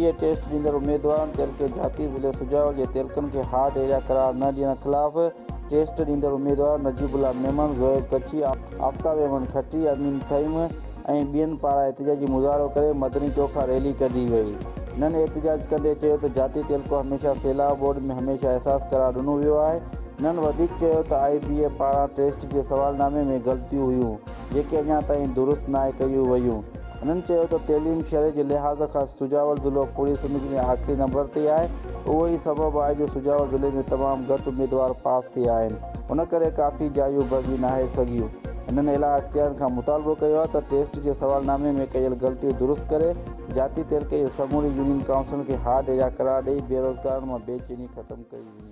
20 taste ॾींदड़ उम्मीदवारनि तेलके जाती ज़िले सुजावल जे तेलकनि खे हार्ड एरिया करार न ॾियण ख़िलाफ़ टेस्ट ॾींदड़ उम्मीदवार नजीबुल्ला मेमन, ज़ोएब कच्छी, आफ़ताब अहमद खट्टी, अमीन तइम ऐं ॿियनि पारां एहतिजाजी मुज़ाहिरो करे मदनी चौक खां रैली कढी वई। इन्हनि एहतिजाज कंदे चयो त जाती तेलको हमेशह सैलाब बोर्ड में हमेशह एहसास करार ॾिनो वियो आहे। इन्हनि वधीक चयो त IBA पारां टेस्ट जे सवालनामे में ग़लतियूं हुयूं जेके अञा ताईं दुरुस्त नाहे कयूं वयूं। इन्हनि चयो त तइलीम शरह जे लिहाज़ खां सुजावल ज़िलो पूरी सिंध में आख़िरी नंबर ते आहे। उहो ई सबबु आहे जो सुजावल ज़िले में तमामु घटि उम्मीदवार पास थिया आहिनि, उन करे काफ़ी जायूं भरिजी नाहे सघियूं। इन्हनि इलाह इख़्तियारनि खां मुतालबो कयो आहे त टेस्ट जे सवालनामे में कयल ग़लतियूं दुरुस्त करे जाती तेलके जे समूरी यूनियन काउंसिल खे हार्ड एरिया करार ॾेई बेरोज़गारनि मां बेचैनी ख़तमु कई वञे।